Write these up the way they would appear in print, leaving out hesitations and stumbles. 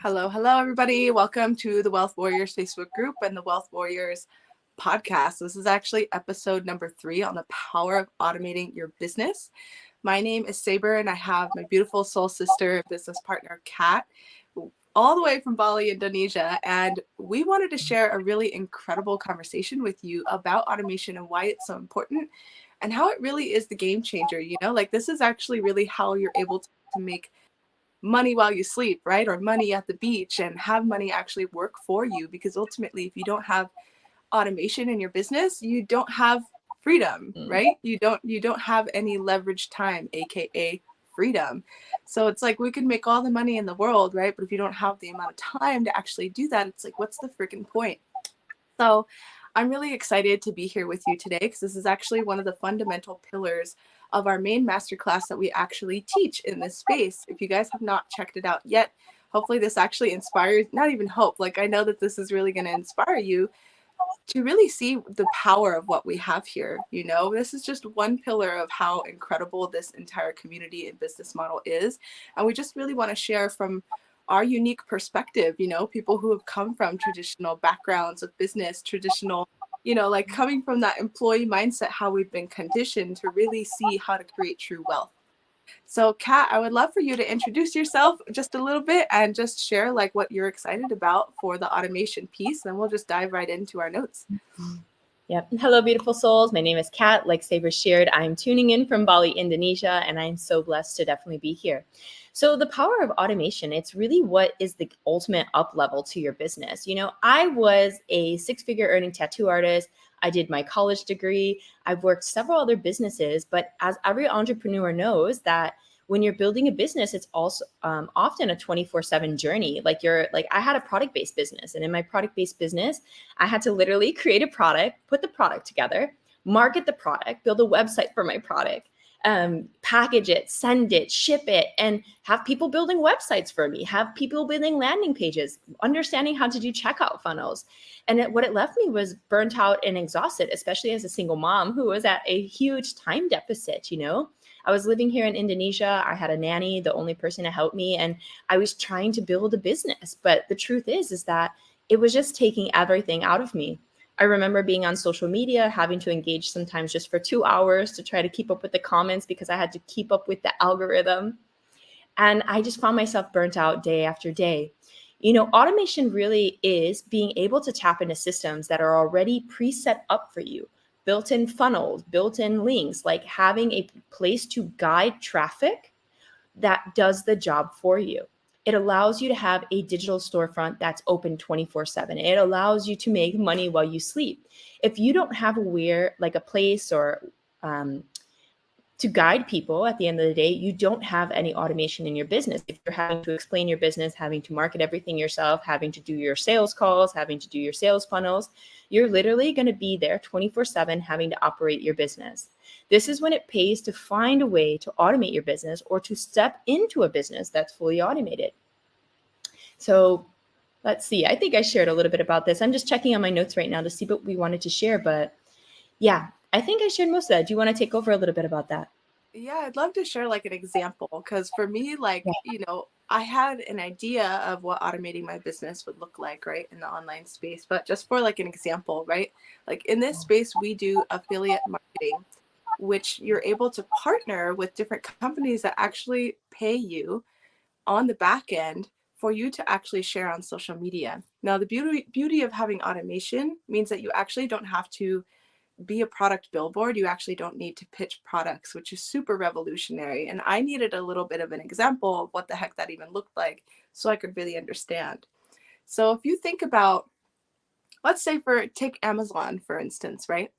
Hello, hello, everybody. Welcome to the Wealth Warriors Facebook group and the Wealth Warriors podcast. This is actually episode number 3 on the power of automating your business. My name is Saber, and I have my beautiful soul sister, business partner, Kat, all the way from Bali, Indonesia. And we wanted to share a really incredible conversation with you about automation and why it's so important and how it really is the game changer. This is actually really how you're able to make money while you sleep, right? Or money at the beach, and have money actually work for you. Because ultimately, if you don't have automation in your business, you don't have freedom, right? You don't have any leverage time, aka freedom. So it's like we could make all the money in the world, right? But if you don't have the amount of time to actually do that, it's like, what's the freaking point? So I'm really excited to be here with you today because this is actually one of the fundamental pillars of our main masterclass that we actually teach in this space. If you guys have not checked it out yet, hopefully this actually inspires, not even hope, like I know that this is really going to inspire you to really see the power of what we have here. This is just one pillar of how incredible this entire community and business model is. And we just really want to share from our unique perspective, people who have come from traditional backgrounds of business, traditional, like coming from that employee mindset, how we've been conditioned to really see how to create true wealth. So Kat, I would love for you to introduce yourself just a little bit and just share like what you're excited about for the automation piece. Then we'll just dive right into our notes. Yep. Hello, beautiful souls. My name is Kat. Like Saber shared, I'm tuning in from Bali, Indonesia, and I'm so blessed to definitely be here. So the power of automation, it's really what is the ultimate up level to your business. I was a 6-figure earning tattoo artist. I did my college degree. I've worked several other businesses, but as every entrepreneur knows that when you're building a business, it's also often a 24/7 journey. I had a product-based business, and in my product-based business, I had to literally create a product, put the product together, market the product, build a website for my product, package it, send it, ship it, and have people building websites for me, have people building landing pages, understanding how to do checkout funnels. And what it left me was burnt out and exhausted, especially as a single mom who was at a huge time deficit. I was living here in Indonesia. I had a nanny, the only person to help me, and I was trying to build a business. But the truth is that it was just taking everything out of me. I remember being on social media, having to engage sometimes just for 2 hours to try to keep up with the comments because I had to keep up with the algorithm. And I just found myself burnt out day after day. Automation really is being able to tap into systems that are already preset up for you, built-in funnels, built-in links, like having a place to guide traffic that does the job for you. It allows you to have a digital storefront that's open 24/7. It allows you to make money while you sleep. If you don't have a place or to guide people at the end of the day, you don't have any automation in your business. If you're having to explain your business, having to market everything yourself, having to do your sales calls, having to do your sales funnels, you're literally going to be there 24/7 having to operate your business. This is when it pays to find a way to automate your business or to step into a business that's fully automated. So let's see. I think I shared a little bit about this. I'm just checking on my notes right now to see what we wanted to share. But yeah, I think I shared most of that. Do you want to take over a little bit about that? Yeah, I'd love to share like an example because for me, I had an idea of what automating my business would look like, right, in the online space. But just for like an example, right, like in this space, we do affiliate marketing, which you're able to partner with different companies that actually pay you on the back end for you to actually share on social media. Now, the beauty of having automation means that you actually don't have to be a product billboard. You actually don't need to pitch products, which is super revolutionary. And I needed a little bit of an example of what the heck that even looked like so I could really understand. So if you think about, let's say take Amazon, for instance, right?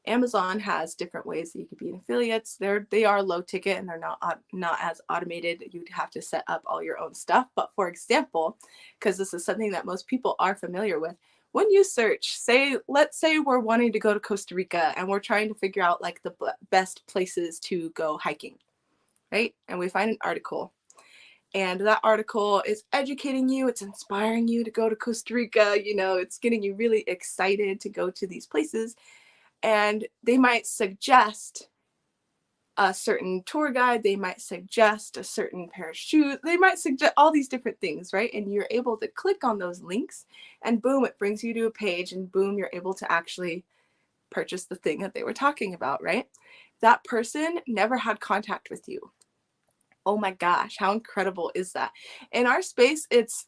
Amazon has different ways that you could be an affiliates. They are low ticket and they're not as automated. You'd have to set up all your own stuff. But for example, because this is something that most people are familiar with, when you search, let's say we're wanting to go to Costa Rica and we're trying to figure out like the best places to go hiking, right? And we find an article. And that article is educating you, it's inspiring you to go to Costa Rica, it's getting you really excited to go to these places. And they might suggest a certain tour guide, they might suggest a certain pair of shoes, they might suggest all these different things, right? And you're able to click on those links and boom, it brings you to a page and boom, you're able to actually purchase the thing that they were talking about, right? That person never had contact with you. Oh my gosh, how incredible is that? In our space, it's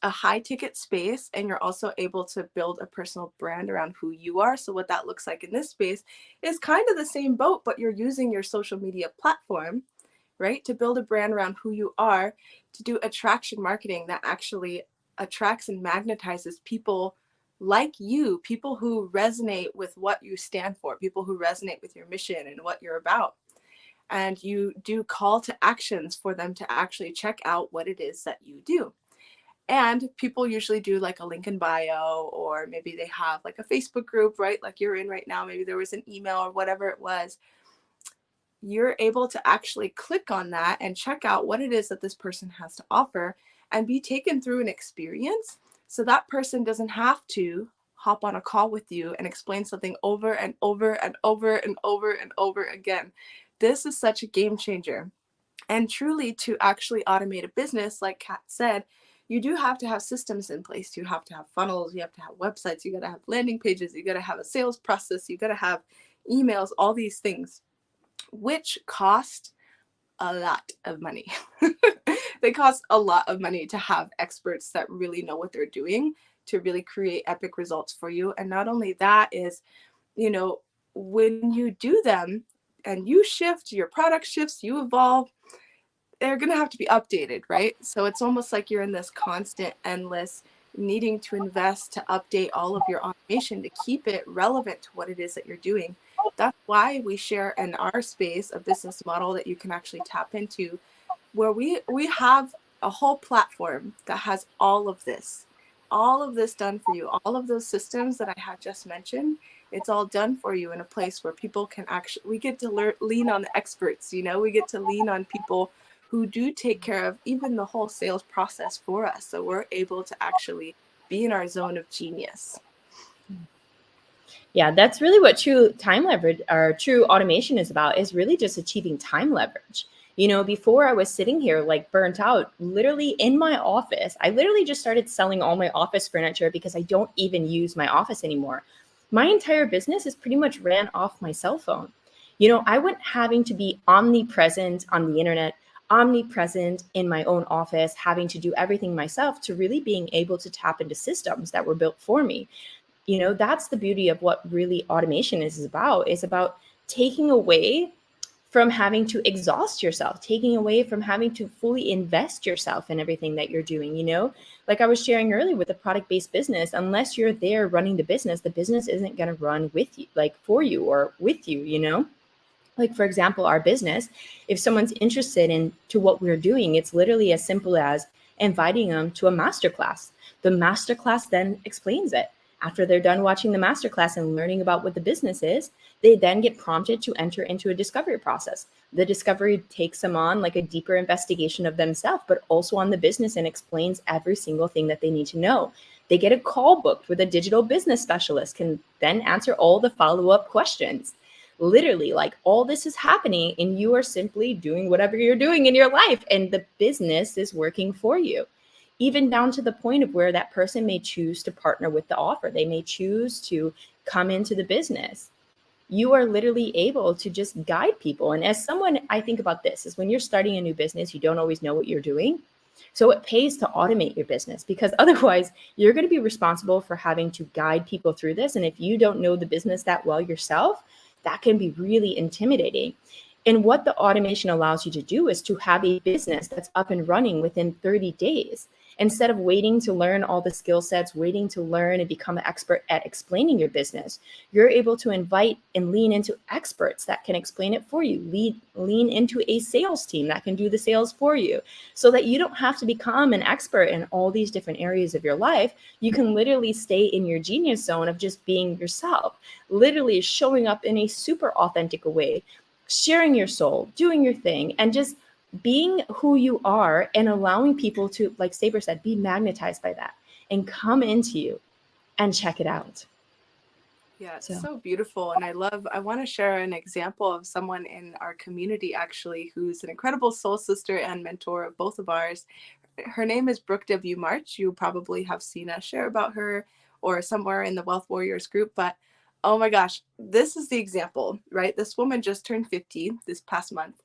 a high ticket space, and you're also able to build a personal brand around who you are. So what that looks like in this space is kind of the same boat, but you're using your social media platform, right, to build a brand around who you are, to do attraction marketing that actually attracts and magnetizes people like you, people who resonate with what you stand for, people who resonate with your mission and what you're about. And you do call to actions for them to actually check out what it is that you do. And people usually do like a link in bio, or maybe they have like a Facebook group, right? Like you're in right now, maybe there was an email or whatever it was. You're able to actually click on that and check out what it is that this person has to offer and be taken through an experience. So that person doesn't have to hop on a call with you and explain something over and over and over and over and over again. This is such a game changer. And truly, to actually automate a business, like Kat said, you do have to have systems in place. You have to have funnels, you have to have websites, you got to have landing pages, you got to have a sales process, you got to have emails, all these things, which cost a lot of money. They cost a lot of money to have experts that really know what they're doing to really create epic results for you. And not only that is, when you do them and you shift, your product shifts, you evolve, they're going to have to be updated, right? So it's almost like you're in this constant, endless needing to invest to update all of your automation to keep it relevant to what it is that you're doing. That's why we share in our space a business model that you can actually tap into, where we have a whole platform that has all of this done for you, all of those systems that I had just mentioned. It's all done for you in a place where people can actually, we get to lean on the experts, we get to lean on people who do take care of even the whole sales process for us. So we're able to actually be in our zone of genius. Yeah, that's really what true time leverage or true automation is about, is really just achieving time leverage. Before I was sitting here like burnt out, literally in my office. I literally just started selling all my office furniture because I don't even use my office anymore. My entire business is pretty much ran off my cell phone. I went having to be omnipresent on the internet, omnipresent in my own office, having to do everything myself, to really being able to tap into systems that were built for me. That's the beauty of what really automation is about taking away from having to exhaust yourself, taking away from having to fully invest yourself in everything that you're doing. Like I was sharing earlier with the product-based business, unless you're there running the business isn't going to run with you, like for you or with you. Like, for example, our business, if someone's interested in to what we're doing, it's literally as simple as inviting them to a masterclass. The masterclass then explains it. After they're done watching the masterclass and learning about what the business is, they then get prompted to enter into a discovery process. The discovery takes them on like a deeper investigation of themselves, but also on the business, and explains every single thing that they need to know. They get a call booked with a digital business specialist, can then answer all the follow-up questions. Literally, like, all this is happening and you are simply doing whatever you're doing in your life, and the business is working for you. Even down to the point of where that person may choose to partner with the offer. They may choose to come into the business. You are literally able to just guide people. And as someone, I think about this is when you're starting a new business, you don't always know what you're doing. So it pays to automate your business, because otherwise you're going to be responsible for having to guide people through this. And if you don't know the business that well yourself, that can be really intimidating. And what the automation allows you to do is to have a business that's up and running within 30 days. Instead of waiting to learn all the skill sets, waiting to learn and become an expert at explaining your business, you're able to invite and lean into experts that can explain it for you. Lean into a sales team that can do the sales for you, so that you don't have to become an expert in all these different areas of your life. You can literally stay in your genius zone of just being yourself, literally showing up in a super authentic way, sharing your soul, doing your thing, and just being who you are, and allowing people to, like Saber said, be magnetized by that and come into you and check it out. Yeah, it's So so beautiful. And I want to share an example of someone in our community actually who's an incredible soul sister and mentor of both of ours. Her name is Brooke W. March. You probably have seen us share about her or somewhere in the Wealth Warriors group, but oh my gosh, this is the example, right? This woman just turned 50 this past month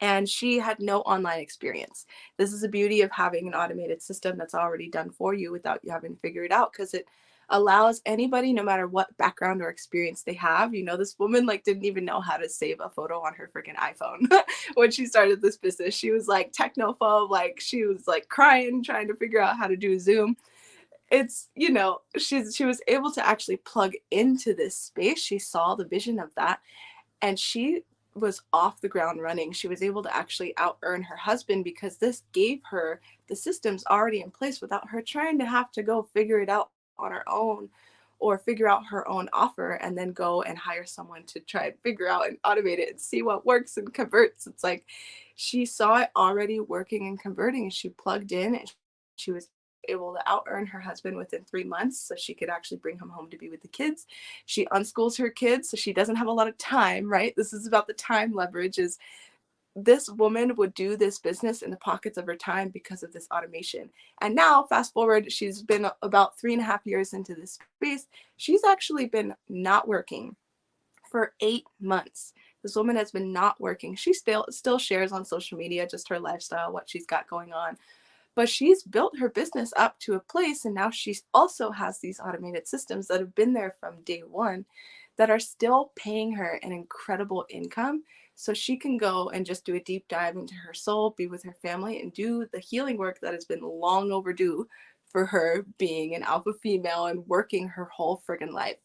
and she had no online experience. This is the beauty of having an automated system that's already done for you without you having to figure it out, because it allows anybody, no matter what background or experience they have. This woman like didn't even know how to save a photo on her freaking iPhone when she started this business. She was like technophobe, like she was like crying trying to figure out how to do Zoom. It's she was able to actually plug into this space. She saw the vision of that, and she was off the ground running. She was able to actually out earn her husband because this gave her the systems already in place without her trying to have to go figure it out on her own or figure out her own offer and then go and hire someone to try and figure out and automate it and see what works and converts. It's like she saw it already working and converting, and she plugged in, and she was able to out earn her husband within 3 months so she could actually bring him home to be with the kids. She unschools her kids so she doesn't have a lot of time, right? This is about the time leverage. Is this woman would do this business in the pockets of her time because of this automation. And now fast forward, she's been about 3.5 years into this space. She's actually been not working for 8 months. This woman has been not working. She still shares on social media just her lifestyle, what she's got going on, but she's built her business up to a place, and now she also has these automated systems that have been there from day one that are still paying her an incredible income, so she can go and just do a deep dive into her soul, be with her family, and do the healing work that has been long overdue for her being an alpha female and working her whole friggin' life.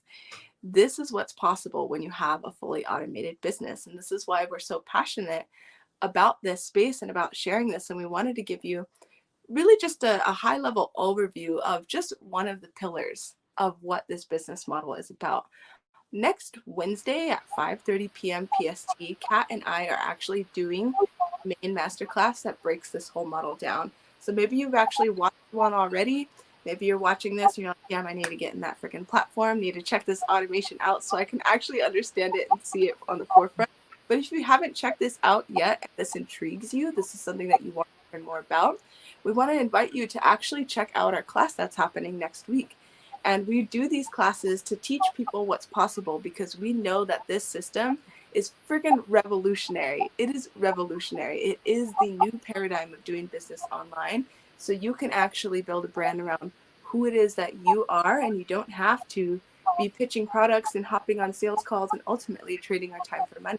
This is what's possible when you have a fully automated business, and this is why we're so passionate about this space and about sharing this. And we wanted to give you really just a high level overview of just one of the pillars of what this business model is about. Next Wednesday at 5:30 p.m. PST, Kat and I are actually doing a main masterclass that breaks this whole model down. So maybe you've actually watched one already. Maybe you're watching this and you're like, damn, I need to get in that freaking platform, need to check this automation out so I can actually understand it and see it on the forefront. But if you haven't checked this out yet and this intrigues you, this is something that you want to learn more about, we want to invite you to actually check out our class that's happening next week. And we do these classes to teach people what's possible, because we know that this system is freaking revolutionary. It is revolutionary. It is the new paradigm of doing business online. So you can actually build a brand around who it is that you are, and you don't have to be pitching products and hopping on sales calls and ultimately trading our time for money.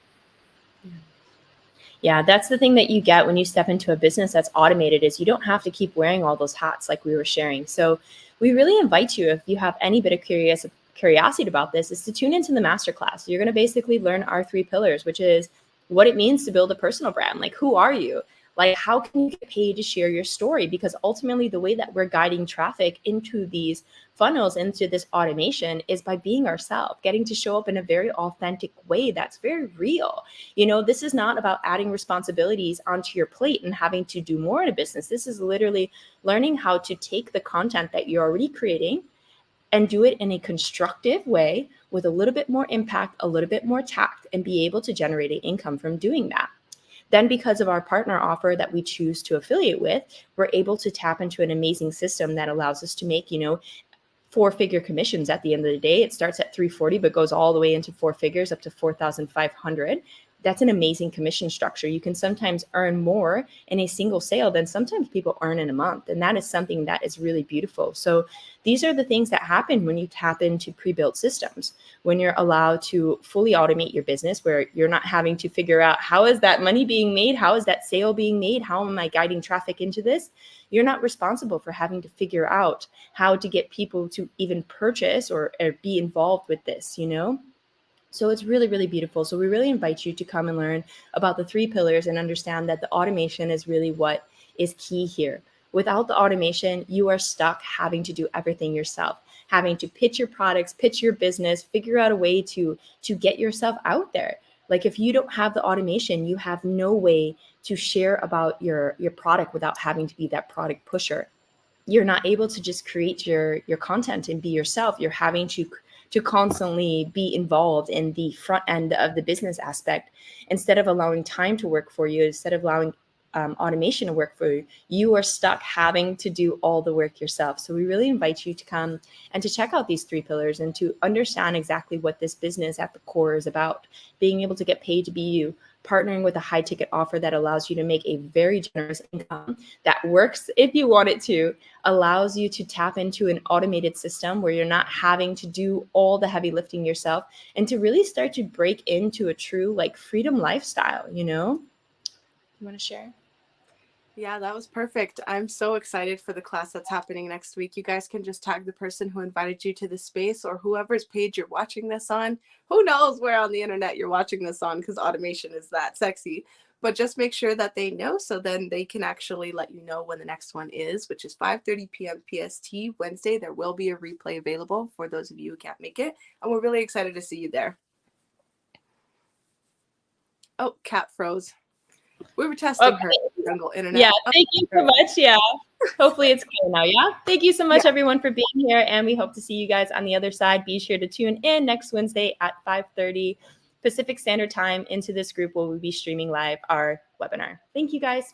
yeah, that's the thing that you get when you step into a business that's automated, is you don't have to keep wearing all those hats like we were sharing. So we really invite you, if you have any bit of curiosity about this, is to tune into the masterclass. You're going to basically learn our 3 pillars, which is what it means to build a personal brand. Like, who are you? Like, how can you get paid to share your story? Because ultimately, the way that we're guiding traffic into these funnels, into this automation, is by being ourselves, getting to show up in a very authentic way that's very real. This is not about adding responsibilities onto your plate and having to do more in a business. This is literally learning how to take the content that you're already creating and do it in a constructive way with a little bit more impact, a little bit more tact, and be able to generate an income from doing that. Then, because of our partner offer that we choose to affiliate with, we're able to tap into an amazing system that allows us to make, 4-figure commissions at the end of the day. It starts at 340, but goes all the way into 4 figures up to 4,500. That's an amazing commission structure. You can sometimes earn more in a single sale than sometimes people earn in a month. And that is something that is really beautiful. So these are the things that happen when you tap into pre-built systems, when you're allowed to fully automate your business, where you're not having to figure out, how is that money being made? How is that sale being made? How am I guiding traffic into this? You're not responsible for having to figure out how to get people to even purchase or be involved with this, So it's really, really beautiful. So we really invite you to come and learn about the 3 pillars and understand that the automation is really what is key here. Without the automation, you are stuck having to do everything yourself, having to pitch your products, pitch your business, figure out a way to get yourself out there. Like, if you don't have the automation, you have no way to share about your product without having to be that product pusher. You're not able to just create your content and be yourself. You're having to to constantly be involved in the front end of the business aspect, instead of allowing time to work for you, instead of allowing automation to work for you, you are stuck having to do all the work yourself. So we really invite you to come and to check out these 3 pillars and to understand exactly what this business at the core is about. Being able to get paid to be you, partnering with a high ticket offer that allows you to make a very generous income that works if you want it to, allows you to tap into an automated system where you're not having to do all the heavy lifting yourself, and to really start to break into a true like freedom lifestyle, you know? You want to share? Yeah, that was perfect. I'm so excited for the class that's happening next week. You guys can just tag the person who invited you to the space, or whoever's page you're watching this on. Who knows where on the internet you're watching this on, because automation is that sexy. But just make sure that they know, so then they can actually let you know when the next one is, which is 5:30 p.m. PST Wednesday. There will be a replay available for those of you who can't make it. And we're really excited to see you there. Oh, Cat froze. We were testing her jungle internet. Yeah, thank you so much. Yeah. Hopefully it's clear now. Yeah. Thank you so much, everyone, for being here. And we hope to see you guys on the other side. Be sure to tune in next Wednesday at 5:30 Pacific Standard Time into this group where we'll be streaming live our webinar. Thank you, guys.